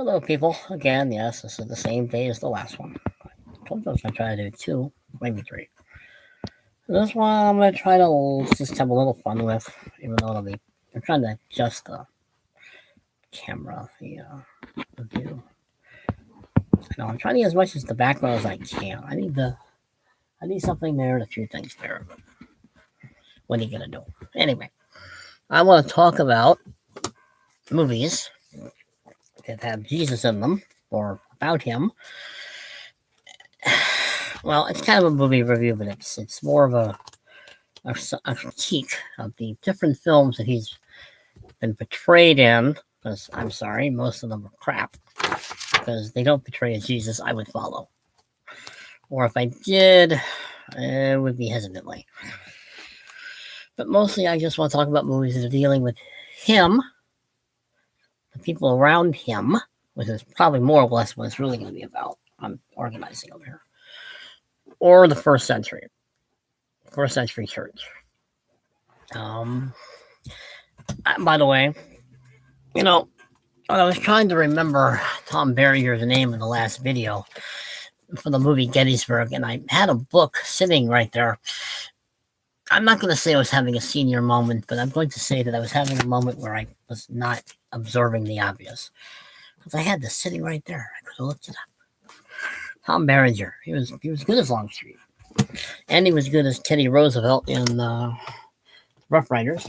Hello, people. Again, yes, this is the same day as the last one. I told you I was going to try to do two, maybe three. This one I'm going to try to just have a little fun with, even though I'm trying to adjust the camera, the view. I know, I'm trying to get as much as the background as I can. I need something there and a few things there. But what are you going to do? Anyway, I want to talk about movies that have Jesus in them, or about him. Well, it's kind of a movie review, but it's more of a critique of the different films that he's been portrayed in. Because I'm sorry, most of them are crap. Because they don't portray a Jesus I would follow, or if I did, it would be hesitantly. But mostly, I just want to talk about movies that are dealing with him, the people around him, which is probably more or less what it's really going to be about. I'm organizing over here, or the first century church. Um, by the way, I was trying to remember Tom Berrier's name in the last video for the movie Gettysburg, and I had a book sitting right there. I'm not going to say I was having a senior moment, but I'm going to say that I was having a moment where I was not observing the obvious. Because I had this sitting right there. I could have looked it up. Tom Berenger. He was good as Longstreet. And he was good as Teddy Roosevelt in Rough Riders,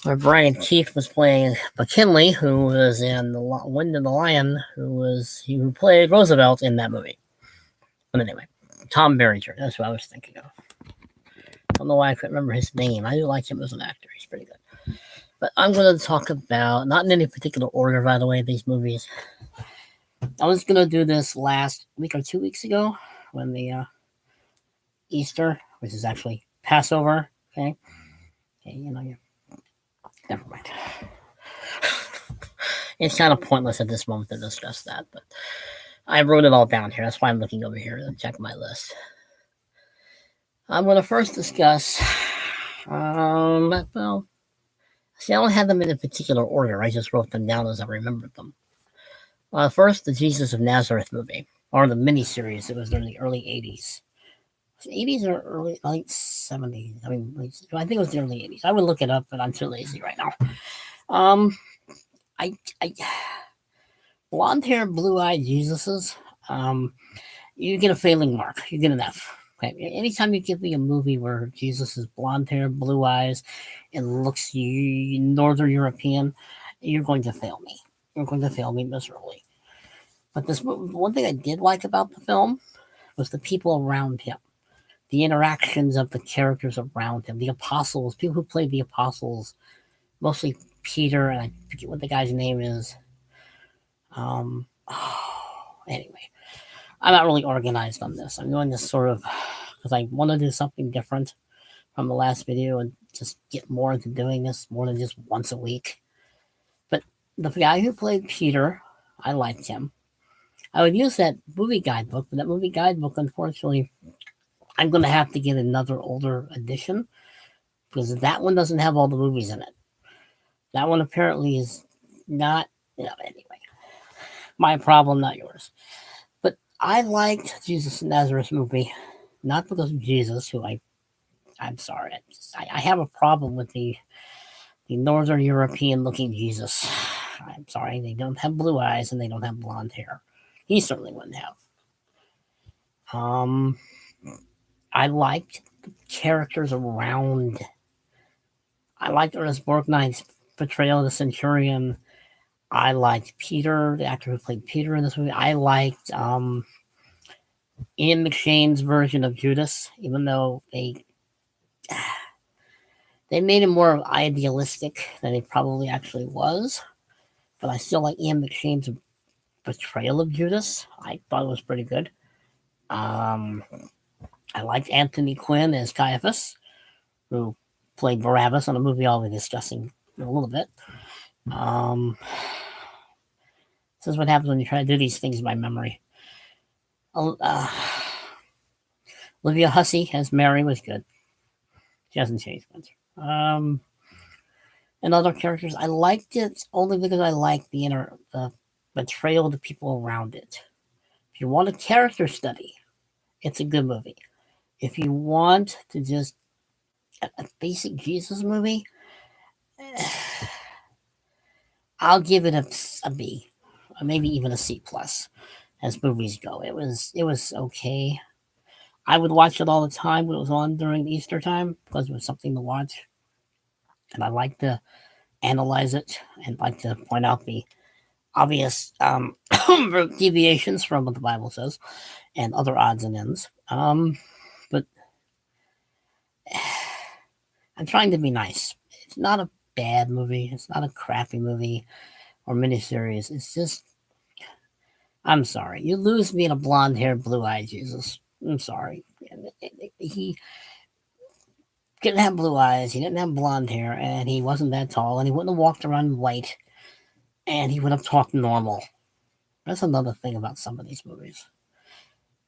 where Brian Keith was playing McKinley, who was in the Wind and the Lion, who played Roosevelt in that movie. But anyway, Tom Berenger, that's what I was thinking of. I don't know why I couldn't remember his name. I do like him as an actor. He's pretty good. But I'm going to talk about, not in any particular order, by the way, these movies. I was going to do this last week or 2 weeks ago when the Easter, which is actually Passover, okay? Never mind. It's kind of pointless at this moment to discuss that, but I wrote it all down here. That's why I'm looking over here to check my list. I'm going to first discuss, well, see, I don't have them in a particular order. I just wrote them down as I remembered them. First, the Jesus of Nazareth movie, or the miniseries. It was in the early 80s. 80s or late 70s. I think it was the early 80s. I would look it up, but I'm too lazy right now. I blonde hair, blue eyed Jesuses. You get a failing mark. You get an F. Okay. Anytime you give me a movie where Jesus is blonde hair, blue eyes, and looks Northern European, you're going to fail me. You're going to fail me miserably. But this one thing I did like about the film was the people around him, the interactions of the characters around him, the apostles, people who played the apostles, mostly Peter, and I forget what the guy's name is. Anyway, I'm not really organized on this. I'm doing this sort of because I want to do something different from the last video and just get more into doing this more than just once a week. But the guy who played Peter, I liked him. I would use that movie guidebook, but that movie guidebook, unfortunately, I'm going to have to get another older edition because that one doesn't have all the movies in it. That one apparently is not, anyway. My problem, not yours. But I liked Jesus of Nazareth movie, not because of Jesus, who I'm sorry, I have a problem with the Northern European looking Jesus. I'm sorry, they don't have blue eyes and they don't have blonde hair. He certainly wouldn't have. I liked the characters around. I liked Ernest Borgnine's portrayal of the centurion. I liked Peter, the actor who played Peter in this movie. I liked Ian McShane's version of Judas, even though they made him more idealistic than he probably actually was. But I still like Ian McShane's portrayal of Judas. I thought it was pretty good. I liked Anthony Quinn as Caiaphas, who played Barabbas on a movie I'll be discussing in a little bit. This is what happens when you try to do these things by memory. Olivia Hussey as Mary was good. She hasn't changed much. and other characters. I liked it only because I liked the betrayal of the people around it. If you want a character study, it's a good movie. If you want to just a basic Jesus movie, I'll give it a B, or maybe even a C plus, as movies go. It was okay. I would watch it all the time when it was on during Easter time because it was something to watch, and I like to analyze it and like to point out the obvious deviations from what the Bible says and other odds and ends. But I'm trying to be nice. It's not a bad movie. It's not a crappy movie or miniseries. It's just, I'm sorry. You lose me in a blonde haired, blue eyed Jesus. I'm sorry. He didn't have blue eyes. He didn't have blonde hair. And he wasn't that tall. And he wouldn't have walked around white. And he would have talked normal. That's another thing about some of these movies.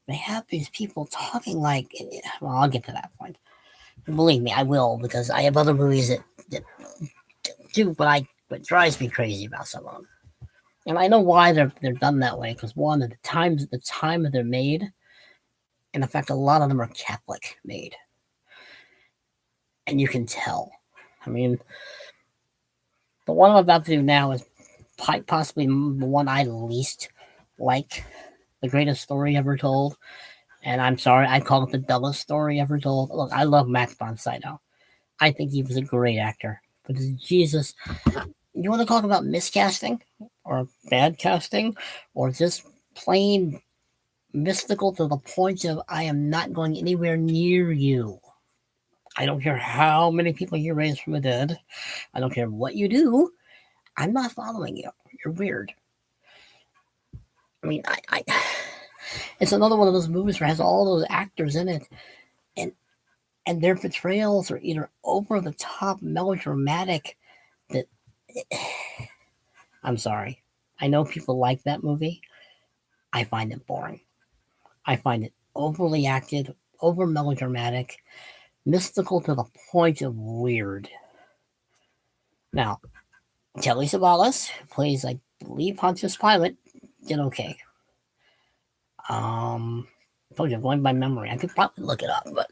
They have these people talking like, well, I'll get to that point. Believe me, I will, because I have other movies that do what drives me crazy about some of them. And I know why they're done that way, because one, at the time that they're made, and in fact, a lot of them are Catholic made, and you can tell. I mean, the one I'm about to do now is possibly the one I least like, the greatest story ever told. And I'm sorry, I call it the dullest story ever told. Look, I love Max von Sydow. I think he was a great actor. But Jesus, you want to talk about miscasting or bad casting or just plain mystical to the point of I am not going anywhere near you. I don't care how many people you raise from the dead. I don't care what you do. I'm not following you. You're weird. I mean, it's another one of those movies where it has all those actors in it, and their portrayals are either over the top melodramatic that I'm sorry. I know people like that movie. I find it boring. I find it overly acted, over melodramatic, mystical to the point of weird. Now, Telly Savalas, who plays, I believe, Pontius Pilate, did okay. I told you, I'm going by memory. I could probably look it up, but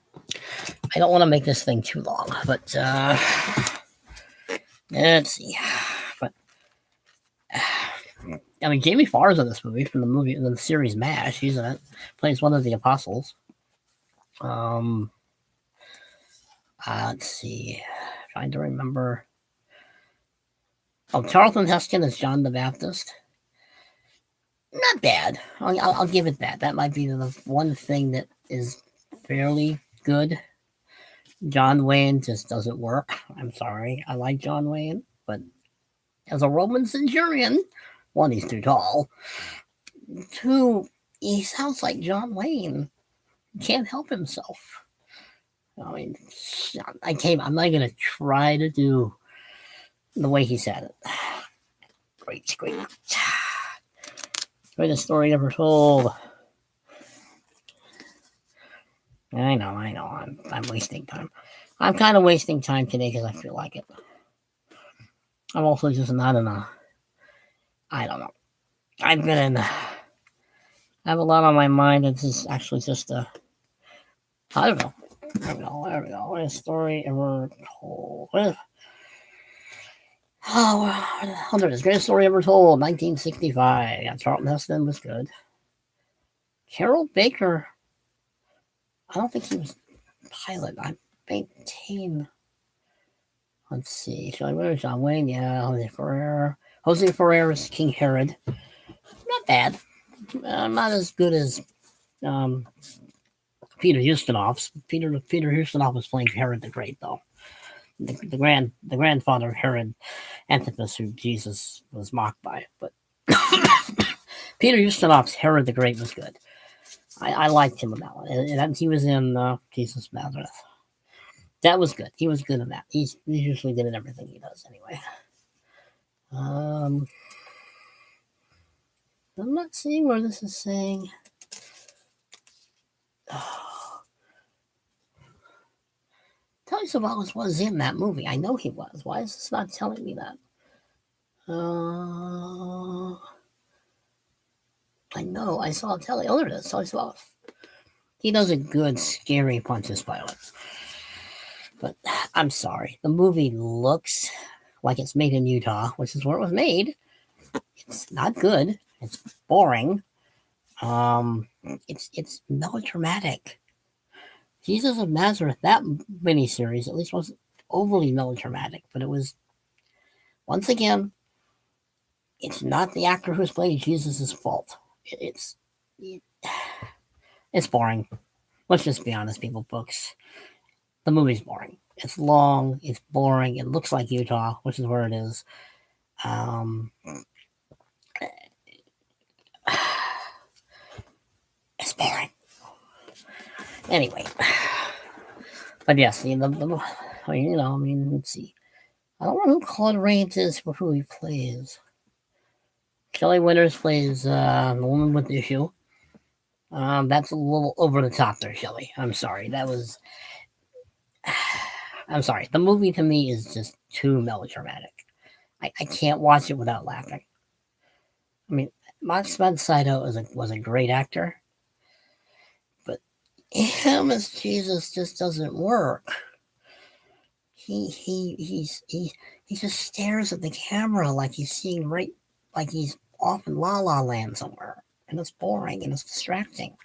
I don't want to make this thing too long. But let's see. But I mean, Jamie Farr's in this movie from the series MASH. He's in it. Plays one of the apostles. Let's see. Trying to remember. Oh, Charlton Heston is John the Baptist. Not bad. I'll give it that. That might be the one thing that is fairly good. John Wayne just doesn't work. I'm sorry. I like John Wayne, but as a Roman centurion, one, he's too tall. Two, he sounds like John Wayne. He can't help himself. I mean, I'm not gonna try to do the way he said it. Great. Greatest story ever told. I know. I'm wasting time. I'm kind of wasting time today because I feel like it. I'm also just not in a. I don't know. I've been in. I have a lot on my mind. It's just actually just a. I don't know. There we go. What is story ever told? There it is. Greatest story ever told. 1965. Yeah, Charlton Heston was good. Carol Baker. I don't think he was Pilate. I maintain. Let's see. Where's John Wayne? Yeah, Jose Ferrer. Jose Ferrer is King Herod. Not bad. Not as good as Peter Ustinov's. Peter Ustinov was playing Herod the Great, though. The grandfather of Herod Antipas, who Jesus was mocked by. But Peter Ustinov's Herod the Great was good. I liked him in that one. And he was in Jesus of Nazareth. That was good. He was good in that. He's usually good at everything he does anyway. I'm not seeing where this is saying. Telly Savalas was in that movie. I know he was. Why is this not telling me that? I know. I saw Telly. Oh, there it is. Telly Savalas. He does a good scary Pontius Pilate. But I'm sorry. The movie looks like it's made in Utah, which is where it was made. It's not good. It's boring. It's melodramatic. Jesus of Nazareth, that miniseries at least wasn't overly melodramatic, but it was, once again, it's not the actor who's playing Jesus' fault. It's boring. Let's just be honest, people, folks. The movie's boring. It's long. It's boring. It looks like Utah, which is where it is. It's boring. Anyway, but yes, let's see. I don't know who Claude Rains is for who he plays. Shelley Winters plays the woman with the issue. That's a little over the top there, Shelley. I'm sorry. I'm sorry. The movie to me is just too melodramatic. I can't watch it without laughing. I mean, Max von Sydow was a great actor, but him as Jesus just doesn't work. He just stares at the camera like he's seeing like he's off in La La Land somewhere, and it's boring and it's distracting,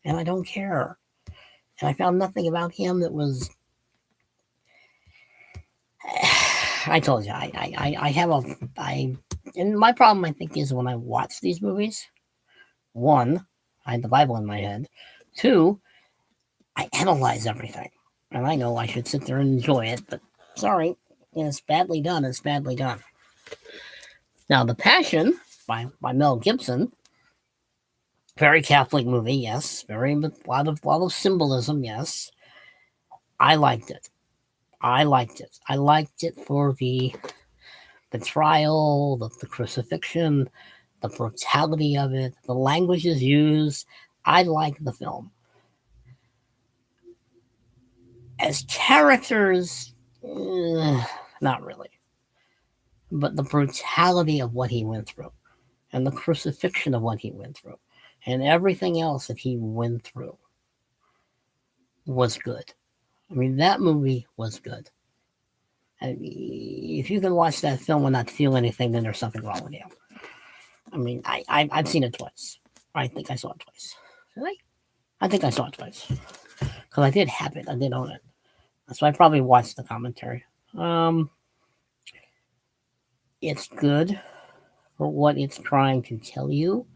and I don't care. And I found nothing about him that was. I told you, and my problem I think is when I watch these movies. One, I had the Bible in my head. Two, I analyze everything. And I know I should sit there and enjoy it, but sorry, it's badly done. It's badly done. Now, The Passion by Mel Gibson, very Catholic movie, yes. Very lot of symbolism, yes. I liked it. I liked it for the trial, the crucifixion, the brutality of it, the languages used. I like the film. As characters, not really. But the brutality of what he went through, and the crucifixion of what he went through, and everything else that he went through was good. I mean, that movie was good. And if you can watch that film and not feel anything, then there's something wrong with you. I mean, I've seen it twice. I think I saw it twice. Did I? I think I saw it twice. Because I did have it. I did own it. So I probably watched the commentary. It's good for what it's trying to tell you.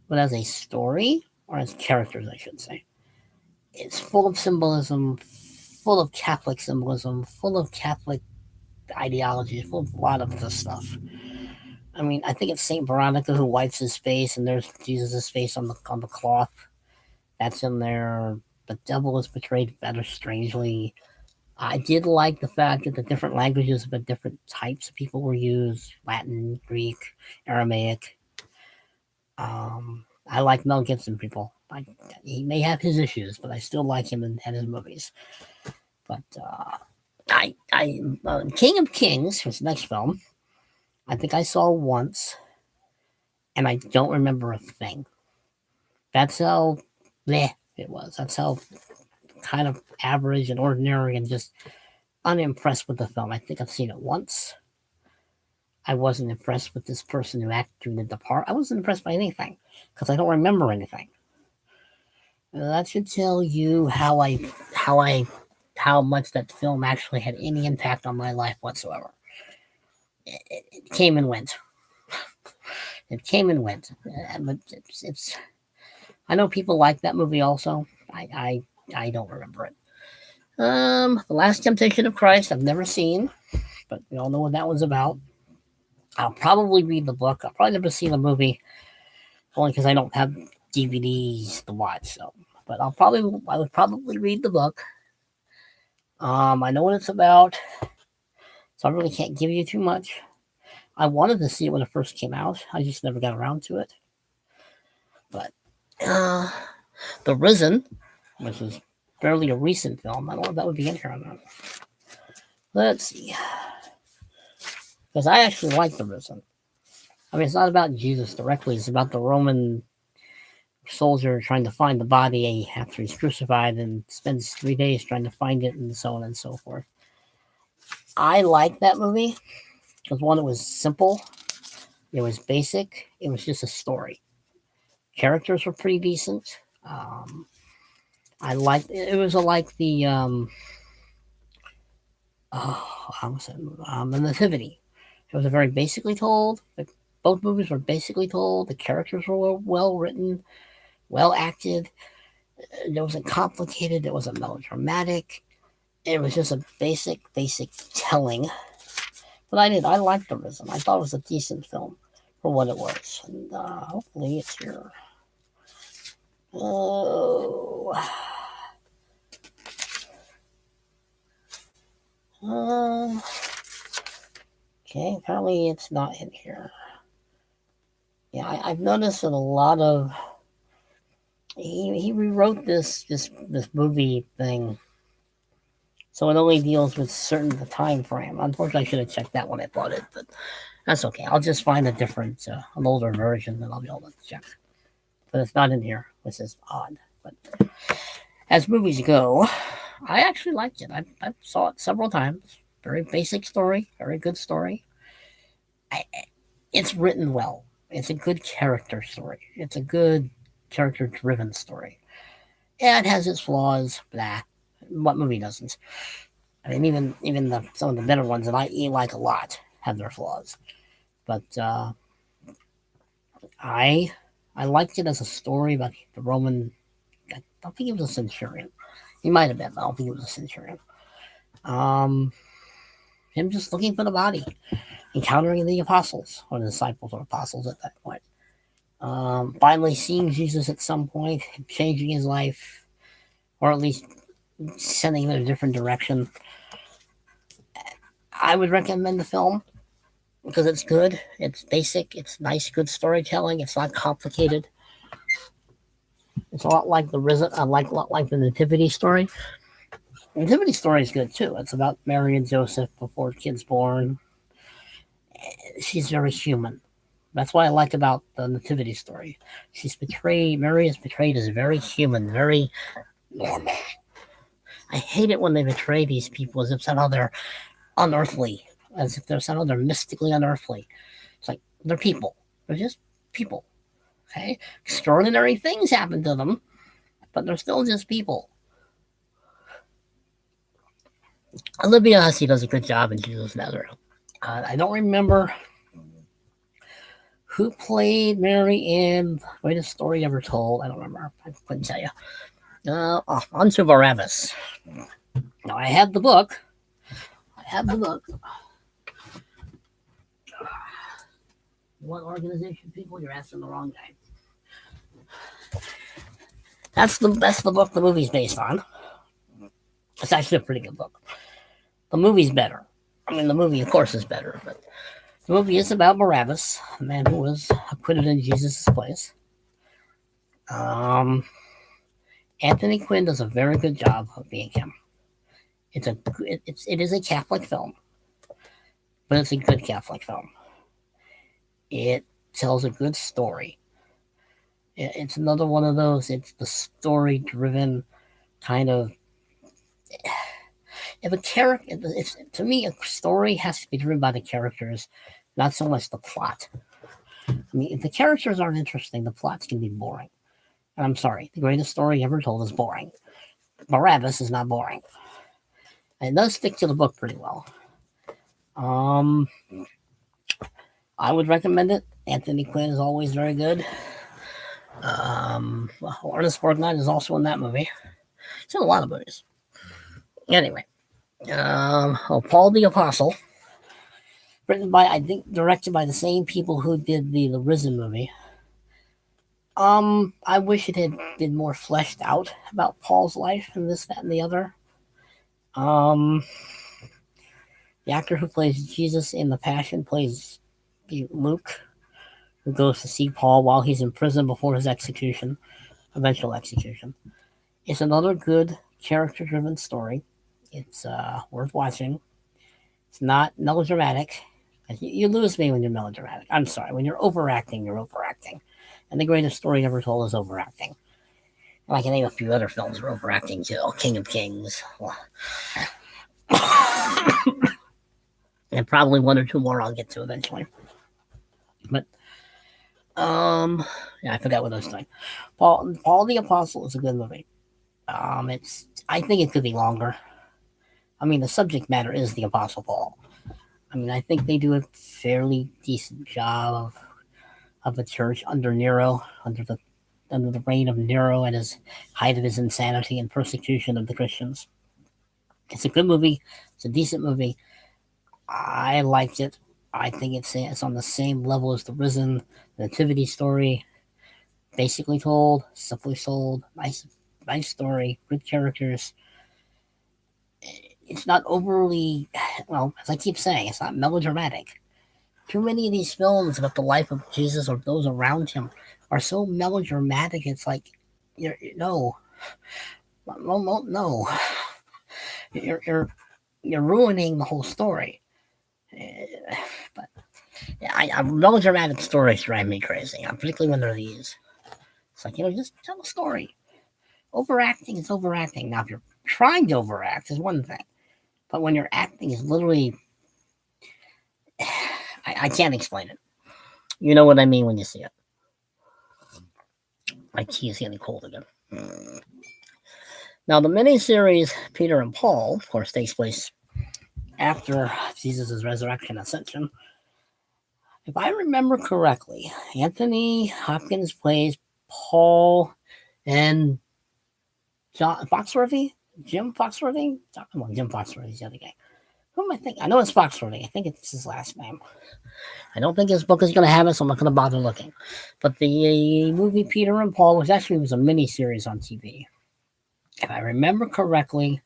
But as a story, or as characters, I should say, it's full of symbolism, full of Catholic symbolism, full of Catholic ideology, full of a lot of this stuff. I mean, I think it's Saint Veronica who wipes his face, and there's Jesus' face on the cloth. That's in there. The devil is portrayed better strangely. I did like the fact that the different languages of the different types of people were used: Latin, Greek, Aramaic. I like Mel Gibson, people. He may have his issues, but I still like him and his movies. But King of Kings, his next film, I think I saw once, and I don't remember a thing. That's how bleh it was. That's how kind of average and ordinary and just unimpressed with the film. I think I've seen it once. I wasn't impressed with this person who acted in the part. I wasn't impressed by anything because I don't remember anything. That should tell you how much that film actually had any impact on my life whatsoever. It came and went. It came and went. But it's. I know people like that movie also. I don't remember it. The Last Temptation of Christ, I've never seen, but we all know what that was about. I'll probably read the book. I'll probably never see the movie, only because I don't have DVDs to watch. So, but I would probably read the book. I know what it's about, so I really can't give you too much. I wanted to see it when it first came out. I just never got around to it. But The Risen, which is barely a recent film. I don't know if that would be in here or not. Let's see. Because I actually like The Risen. I mean, it's not about Jesus directly. It's about the Roman soldier trying to find the body after he's crucified and spends 3 days trying to find it and so on and so forth. I like that movie because one, it was simple, it was basic, it was just a story. Characters were pretty decent. I liked it. It was like the how was it? The Nativity. It was a very basically told. Both movies were basically told. The characters were well written, well acted. It wasn't complicated. It wasn't melodramatic. It was just a basic telling. But I liked The Risen. I thought it was a decent film for what it was. And hopefully it's here. Oh. Okay, apparently it's not in here. Yeah, I've noticed that a lot of he rewrote this movie thing, so it only deals with certain time frame. Unfortunately, I should have checked that when I bought it, but that's okay. I'll just find a different, an older version, and I'll be able to check. But it's not in here, which is odd. But as movies go, I actually liked it. I saw it several times. Very basic story, very good story. It's written well. It's a good character story. It's a good character-driven story. Yeah, it has its flaws. Blah. What movie doesn't? I mean, even some of the better ones that I like a lot have their flaws. But I liked it as a story about the Roman. I don't think he was a centurion. He might have been, but I don't think he was a centurion. Him just looking for the body, encountering the apostles, or the disciples or apostles at that point. Finally seeing Jesus at some point, changing his life, or at least sending him in a different direction. I would recommend the film because it's good, it's basic, it's nice, good storytelling, it's not complicated. It's a lot like The Risen, a lot like the Nativity story. The Nativity story is good too. It's about Mary and Joseph before the kid's born. She's very human. That's what I like about the Nativity story. Mary is portrayed as very human, very normal. I hate it when they portray these people as if somehow they're unearthly, as if they're somehow they're mystically unearthly. It's like, they're people. They're just people. Okay? Extraordinary things happen to them, but they're still just people. Olivia Hussey does a good job in Jesus Nazareth. I don't remember who played Mary in The Greatest Story Ever Told. I don't remember. I couldn't tell you. On to Barabbas. Now, I had the book. What organization, people? You're asking the wrong guy. That's the book the movie's based on. It's actually a pretty good book. The movie's better. I mean, the movie, of course, is better, but the movie is about Barabbas, a man who was acquitted in Jesus' place. Anthony Quinn does a very good job of being him. It is a Catholic film, but it's a good Catholic film. It tells a good story. It's another one of those. It's the story-driven kind of. If a character, to me, a story has to be driven by the characters, not so much the plot. I mean, if the characters aren't interesting, the plots can be boring. And I'm sorry, The Greatest Story Ever Told is boring. Barabbas is not boring. And it does stick to the book pretty well. I would recommend it. Anthony Quinn is always very good. Ernest Borgnine is also in that movie. He's in a lot of movies. Anyway, Paul the Apostle, directed by the same people who did the Risen movie. I wish it had been more fleshed out about Paul's life and this, that, and the other. The actor who plays Jesus in The Passion plays Luke, who goes to see Paul while he's in prison before his eventual execution. It's another good character-driven story. It's worth watching. It's not melodramatic. You lose me when you're melodramatic. I'm sorry. When you're overacting, you're overacting. And the greatest story ever told is overacting. And I can name a few other films where overacting too. King of Kings. And probably one or two more I'll get to eventually. But yeah, I forgot what I was saying. Paul the Apostle is a good movie. I think it could be longer. I mean, the subject matter is the Apostle Paul. I mean, I think they do a fairly decent job of a church under Nero, under the reign of Nero and his height of his insanity and persecution of the Christians. It's a good movie. It's a decent movie. I liked it. I think it's on the same level as The Risen, the Nativity story. Basically told, simply told, nice story, good characters. It's not overly, well, as I keep saying, it's not melodramatic. Too many of these films about the life of Jesus or those around him are so melodramatic. It's like, no, you're ruining the whole story. But yeah, melodramatic stories drive me crazy, particularly when they're these. It's like, just tell a story. Overacting is overacting. Now, if you're trying to overact, is one thing. But when your acting is literally, I can't explain it. You know what I mean when you see it. My tea is getting cold again. Now, the miniseries Peter and Paul, of course, takes place after Jesus' resurrection and ascension. If I remember correctly, Anthony Hopkins plays Paul and John Foxworthy? Jim Foxworthy? Jim Foxworthy's the other guy. Who am I thinking? I know it's Foxworthy. I think it's his last name. I don't think his book is going to have it, so I'm not going to bother looking. But the movie Peter and Paul was a mini-series on TV. If I remember correctly,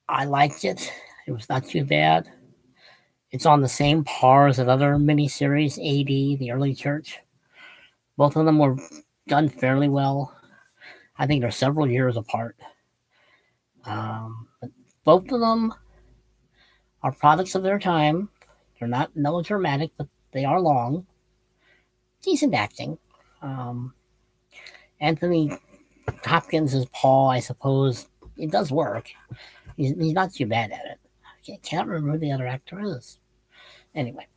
I liked it. It was not too bad. It's on the same par as another mini-series, AD, The Early Church. Both of them were done fairly well. I think they're several years apart. But both of them are products of their time. They're not melodramatic, but they are long. Decent acting. Anthony Hopkins as Paul, I suppose, it does work. He's not too bad at it. I can't remember who the other actor is. Anyway.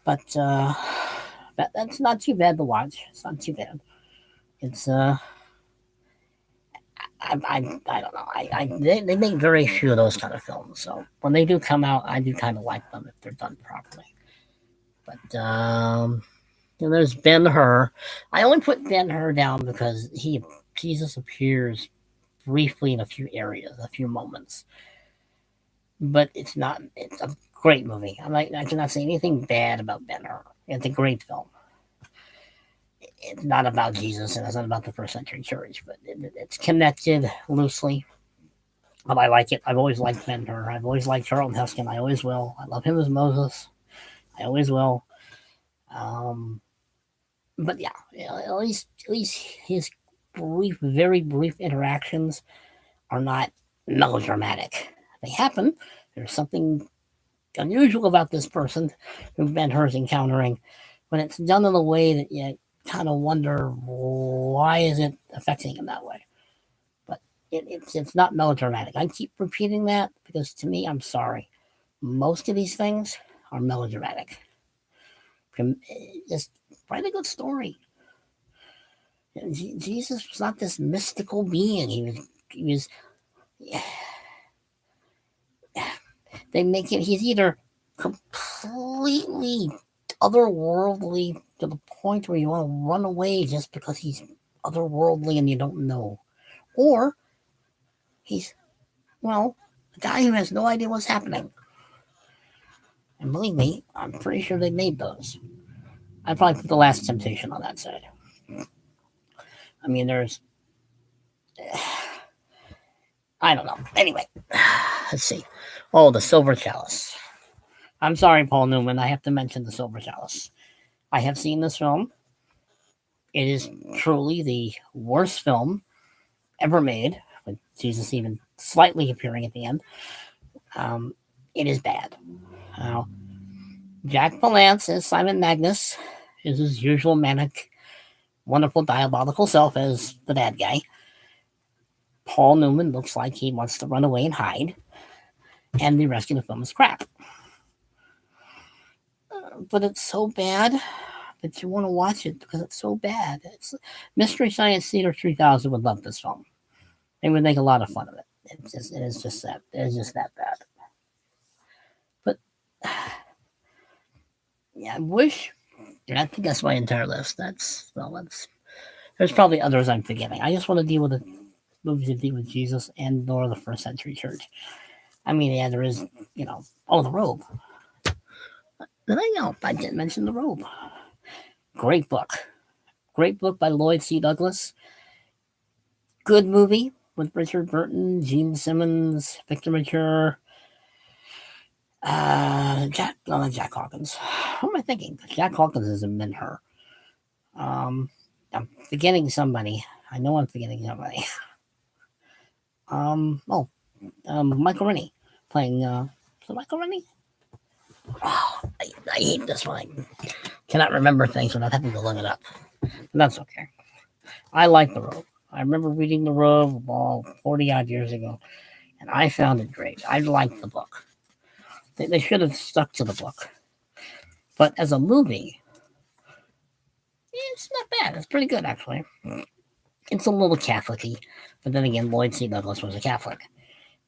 But that's not too bad to watch. It's not too bad. It's I don't know. They make very few of those kind of films. So when they do come out, I do kind of like them if they're done properly. But there's Ben-Hur. I only put Ben-Hur down because Jesus appears briefly in a few areas, a few moments. But it's a great movie. I cannot say anything bad about Ben-Hur. It's a great film. It's not about Jesus and it's not about the first century church, but it's connected loosely. But I like it. I've always liked Ben-Hur. I've always liked Charlton Heston. I always will. I love him as Moses. I always will. But yeah, at least his very brief interactions are not melodramatic. They happen. There's something unusual about this person who Ben-Hur's encountering, when it's done in a way that you kind of wonder, why is it affecting him that way? But it's not melodramatic. I keep repeating that because to me, I'm sorry, most of these things are melodramatic. Just write a good story. Jesus was not this mystical being. He was. They make it. He's either completely otherworldly to the point where you want to run away just because he's otherworldly and you don't know, or he's a guy who has no idea what's happening. And believe me, I'm pretty sure they made those. I'd probably put The Last Temptation on that side. I mean, there's, I don't know. Anyway, let's see. Oh, The Silver Chalice. I'm sorry, Paul Newman. I have to mention The Silver Chalice. I have seen this film. It is truly the worst film ever made, with Jesus even slightly appearing at the end. Um, it is bad. Uh, Jack Palance as Simon Magnus is his usual manic, wonderful, diabolical self as the bad guy. Paul Newman looks like he wants to run away and hide, and the rest of the film is crap. But it's so bad that you want to watch it because it's so bad. It's Mystery Science Theater 3000 would love this film. They would make a lot of fun of it. It is just that bad. But yeah, I wish. I think that's my entire list. That's There's probably others I'm forgetting. I just want to deal with the movies that deal with Jesus and nor the first century church. I mean, yeah, there is, the Robe. Did I know? I didn't mention the Robe. Great book. Great book by Lloyd C. Douglas. Good movie with Richard Burton, Gene Simmons, Victor Mature, not Jack Hawkins. What am I thinking? Jack Hawkins is a mentor. I'm forgetting somebody. I know I'm forgetting somebody. Michael Rennie playing. Is it Michael Rennie? Oh, I hate this one. I cannot remember things without having to look it up. But that's okay. I like The Robe. I remember reading The Robe 40 odd years ago, and I found it great. I liked the book. They should have stuck to the book. But as a movie, it's not bad. It's pretty good, actually. It's a little Catholic-y, but then again, Lloyd C. Douglas was a Catholic.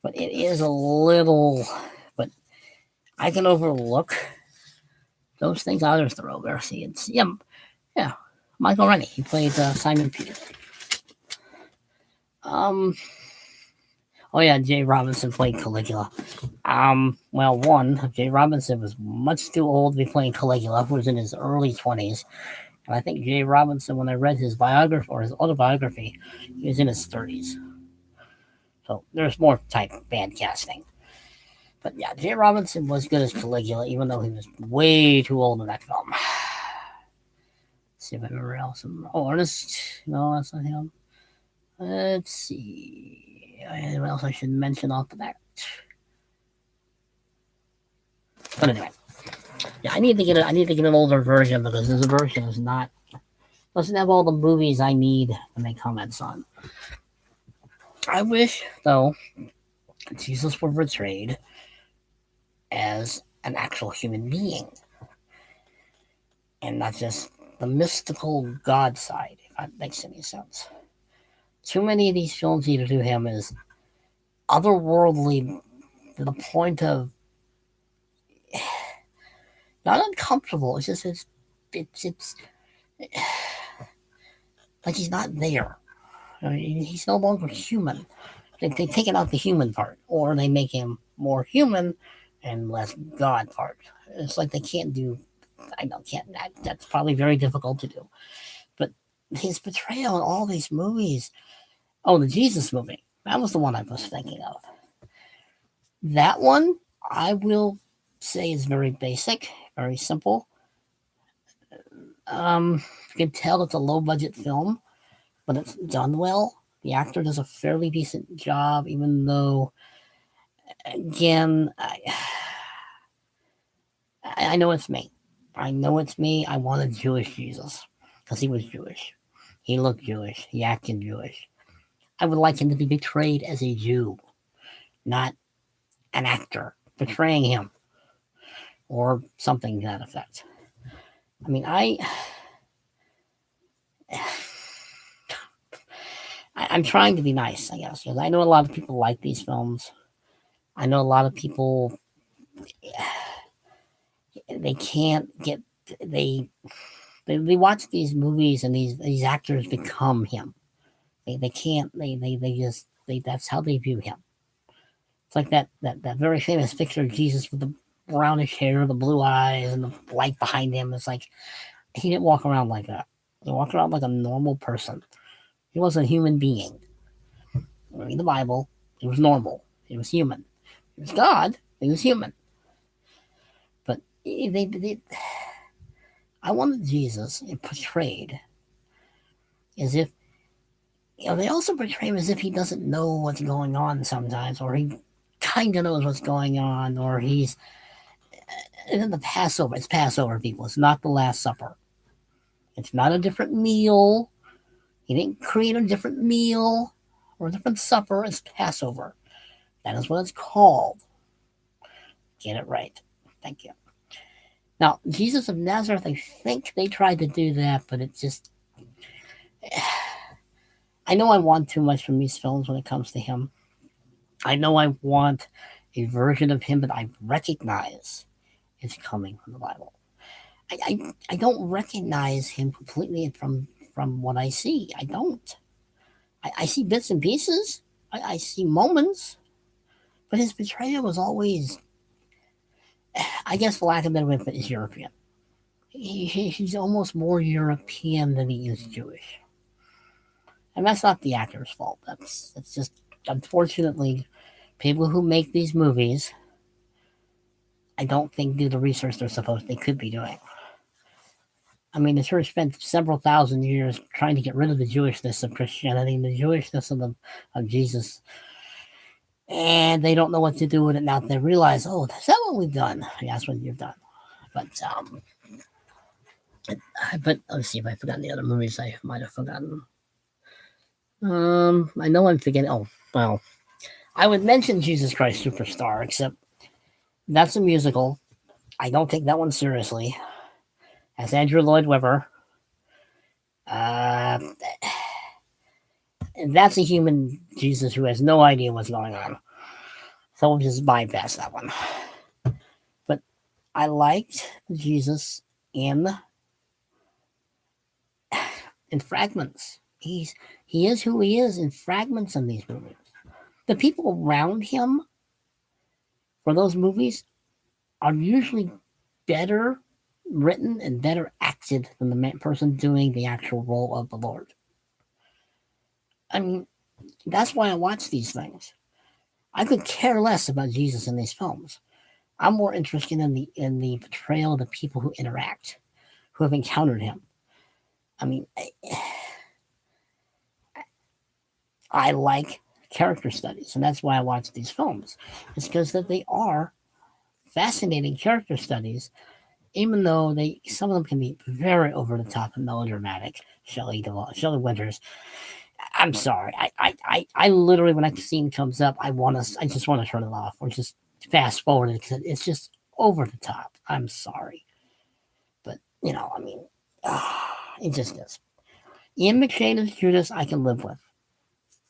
But it is a little. But I can overlook those things. There's The Robe. See, it's yeah. Michael Rennie. He played Simon Peter. Oh yeah, Jay Robinson played Caligula. Jay Robinson was much too old to be playing Caligula, who was in his early 20s. And I think Jay Robinson, when I read his biography or his autobiography, he was in his 30s. So there's more type bad casting. But yeah, Jay Robinson was good as Caligula, even though he was way too old in that film. Let's see if I remember else. Oh, Ernest. No, that's not him. Let's see. What else I should mention off the bat? But anyway, yeah, I need to get an older version because this version doesn't have all the movies I need to make comments on. I wish though Jesus were portrayed as an actual human being and not just the mystical God side, if that makes any sense. Too many of these films either do him as otherworldly to the point of not uncomfortable. It's just it's like he's not there. I mean, he's no longer human. They've taken out the human part, or they make him more human and less God part. It's like they can't do. I know can't. That's probably very difficult to do. But his portrayal in all these movies. Oh, the Jesus movie. That was the one I was thinking of. That one I will say is very basic, very simple. You can tell it's a low budget film, but it's done well. The actor does a fairly decent job, even though, again, I know it's me. I know it's me. I want a Jewish Jesus because he was Jewish. He looked Jewish. He acted Jewish. I would like him to be portrayed as a Jew, not an actor portraying him or something to that effect. I mean, I'm trying to be nice, I guess, because I know a lot of people like these films. I know a lot of people they can't get they watch these movies and these actors become him. They can't they just that's how they view him. It's like that very famous picture of Jesus with the brownish hair, the blue eyes, and the light behind him. It's like he didn't walk around like that. He walked around like a normal person. He was a human being. Read the Bible. He was normal. He was human. He was God. He was human. But I wanted Jesus portrayed as if they also portray him as if he doesn't know what's going on sometimes, or he kind of knows what's going on, or he's in the Passover. It's Passover, people. It's not the Last Supper. It's not a different meal. He didn't create a different meal or a different supper. It's Passover. That is what it's called. Get it right. Thank you. Now, Jesus of Nazareth, I think they tried to do that, but it just. I know I want too much from these films when it comes to him. I know I want a version of him that I recognize is coming from the Bible. I don't recognize him completely from what I see. I don't. I see bits and pieces. I see moments, but his portrayal was always, I guess, for lack of a better word, is European. He's almost more European than he is Jewish, and that's not the actor's fault. That's just unfortunately people who make these movies. I don't think do the research they could be doing. I mean, the church spent several thousand years trying to get rid of the Jewishness of Christianity and the Jewishness of Jesus, and they don't know what to do with it now. They realize, oh, is that what we've done? Yeah, that's what you've done. But let's see if I've forgotten the other movies I might have forgotten. I know I'm forgetting. Oh, well, I would mention Jesus Christ Superstar, except that's a musical. I don't take that one seriously. As Andrew Lloyd Webber. And that's a human Jesus who has no idea what's going on. So we'll just bypass that one. But I liked Jesus in fragments. He is who he is in fragments in these movies. The people around him for those movies are usually better written and better acted than the person doing the actual role of the Lord. I mean, that's why I watch these things. I could care less about Jesus in these films. I'm more interested in the portrayal of the people who interact, who have encountered him. I mean, I like character studies, and that's why I watch these films. It's because that they are fascinating character studies, even though some of them can be very over the top and melodramatic. Shelley Winters. I'm sorry. I literally, when that scene comes up, I just want to turn it off or just fast forward it because it's just over the top. I'm sorry, but I mean, it just is. Ian McShane as Judas, I can live with.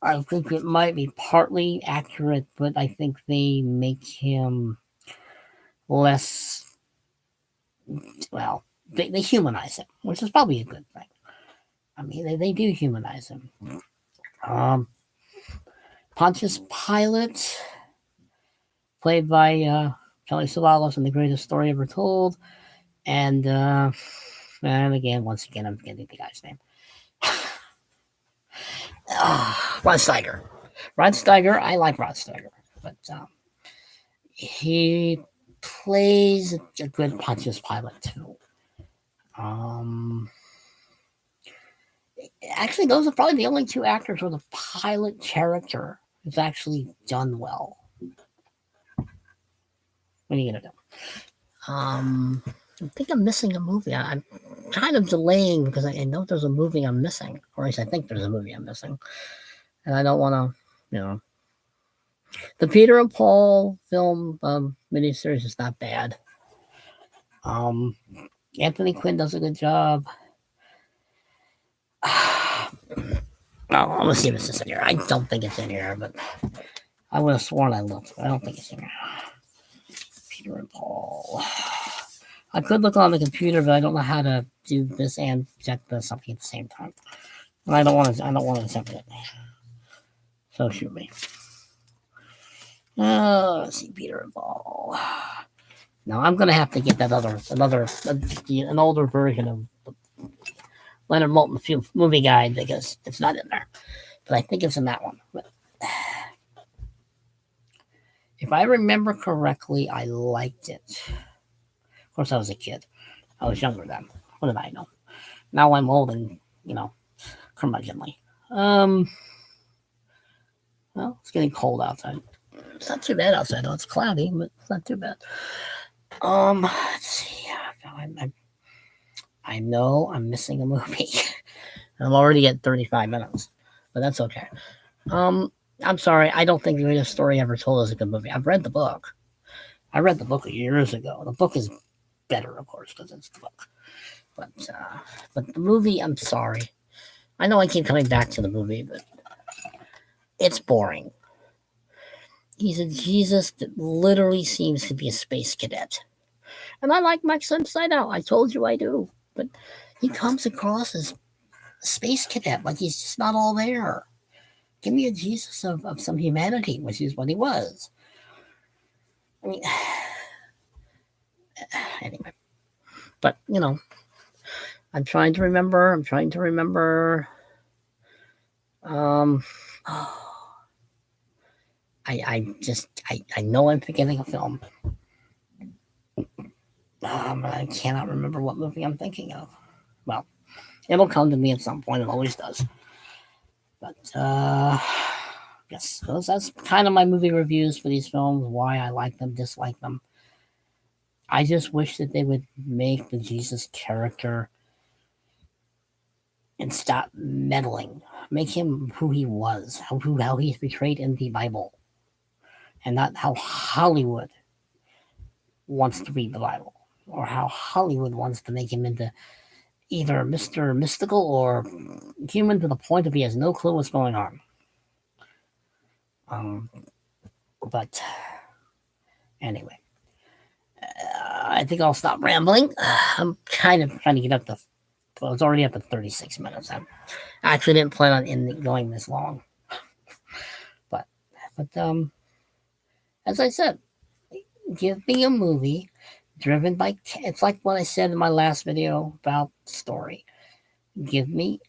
I think it might be partly accurate, but I think they make him less. Well, they humanize him, which is probably a good thing. I mean, they do humanize him. Pontius Pilate, played by Telly Savalas in The Greatest Story Ever Told, and again, once again, I'm forgetting the guy's name. Rod Steiger. Rod Steiger, I like Rod Steiger, but he plays a good Pontius Pilate too. Actually, those are probably the only two actors where the Pilate character is actually done well. What are you gonna do? I think I'm missing a movie. I'm kind of delaying because I know there's a movie I'm missing, or at least I think there's a movie I'm missing, and I don't want to, The Peter and Paul film miniseries is not bad. Anthony Quinn does a good job. I'm gonna see if it's in here. I don't think it's in here, but I would have sworn I looked. But I don't think it's in here. Peter and Paul. I could look on the computer, but I don't know how to do this and check the something at the same time. And I don't want to attempt it. So shoot me. Let's see, Peter and Paul. Now I'm gonna have to get that an older version of the Leonard Maltin movie guide because it's not in there. But I think it's in that one. But if I remember correctly, I liked it. Of course, I was a kid. I was younger then. What did I know? Now I'm old and, curmudgeonly. Well, it's getting cold outside. It's not too bad outside though. It's cloudy, but it's not too bad. Let's see. I know I'm missing a movie. I'm already at 35 minutes, but that's okay. I'm sorry. I don't think The Greatest Story Ever Told is a good movie. I've read the book. I read the book years ago. The book is better, of course, because it's the book. But the movie, I'm sorry. I know I keep coming back to the movie, but it's boring. He's a Jesus that literally seems to be a space cadet. And I like Max Inside Out. I told you I do. But he comes across as a space cadet, like he's just not all there. Give me a Jesus of some humanity, which is what he was. I mean, anyway. But, I'm trying to remember. I know I'm forgetting a film. I cannot remember what movie I'm thinking of. Well, it'll come to me at some point. It always does. But, yes, that's kind of my movie reviews for these films, why I like them, dislike them. I just wish that they would make the Jesus character and stop meddling. Make him who he was, how he's portrayed in the Bible, and not how Hollywood wants to read the Bible, or how Hollywood wants to make him into either Mr. Mystical or human to the point of he has no clue what's going on. But anyway, I think I'll stop rambling. I'm kind of trying to get up to. Well, it's already up to 36 minutes. I actually didn't plan on going this long, but as I said, give me a movie driven by. It's like what I said in my last video about story. Give me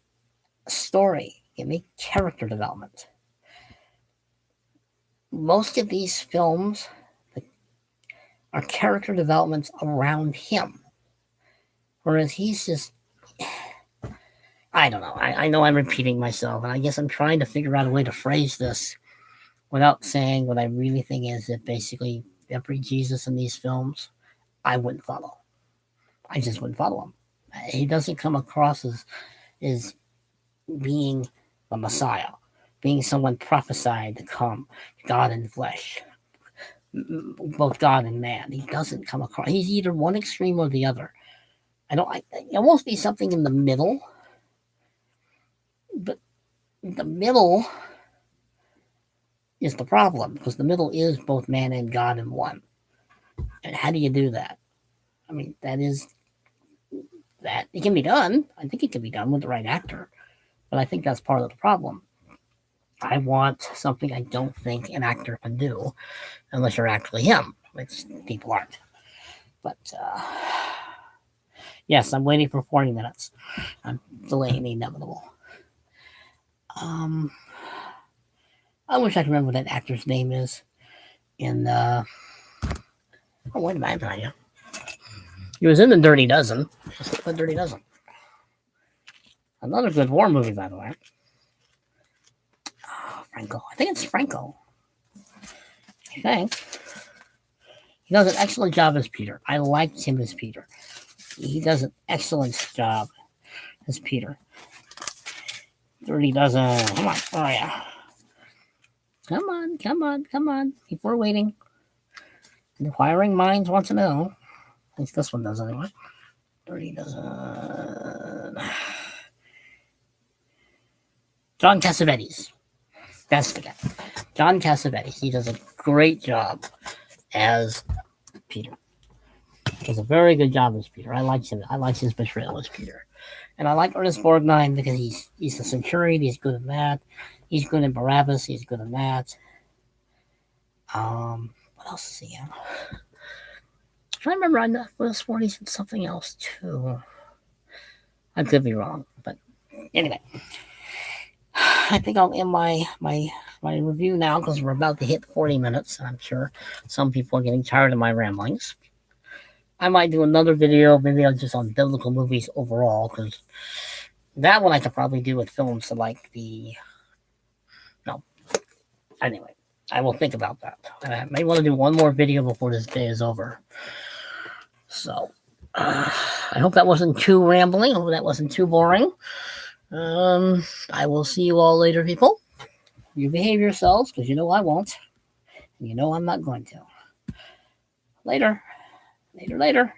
a story. Give me character development. Most of these films are character developments around him, whereas he's just. I don't know. I know I'm repeating myself, and I guess I'm trying to figure out a way to phrase this without saying what I really think is that basically every Jesus in these films, I wouldn't follow. I just wouldn't follow him. He doesn't come across as being the Messiah, being someone prophesied to come, God in flesh, both God and man. He doesn't come across. He's either one extreme or the other. It must be something in the middle. But the middle is the problem, because the middle is both man and God in one. And how do you do that? I mean, that it can be done. I think it can be done with the right actor, but I think that's part of the problem. I want something I don't think an actor can do unless you're actually him, which people aren't. But yes, I'm waiting for 40 minutes. I'm delaying the inevitable. I wish I could remember what that actor's name is. In wait a minute, I you. He was in the Dirty Dozen. The Dirty Dozen. Another good war movie, by the way. Oh, Franco. I think it's Franco. I think. He does an excellent job as Peter. I liked him as Peter. He does an excellent job as Peter. Dirty Dozen. Come on. Oh, yeah. Come on. People are waiting. Inquiring minds want to know. At least this one does anyway. Dirty Dozen. John Cassavetes. That's the guy. John Cassavetes. He does a great job as Peter. He does a very good job as Peter. I like him. I like his portrayal as Peter. And I like Ernest Borgnine because he's a centurion. He's good at that. He's good in Barabbas. He's good at that. What else is he in? I'm trying to remember. I could have sworn he's in something else too. I could be wrong, but anyway, I think I'll end my review now because we're about to hit 40 minutes. And I'm sure some people are getting tired of my ramblings. I might do another video, maybe just on biblical movies overall, because That one I could probably do with films to like the no. Anyway, I will think about that. I may want to do one more video before this day is over. So I hope that wasn't too rambling. I hope that wasn't too boring. I will see you all later, people. You behave yourselves, because you know I won't. And you know I'm not going to. Later. Later, later.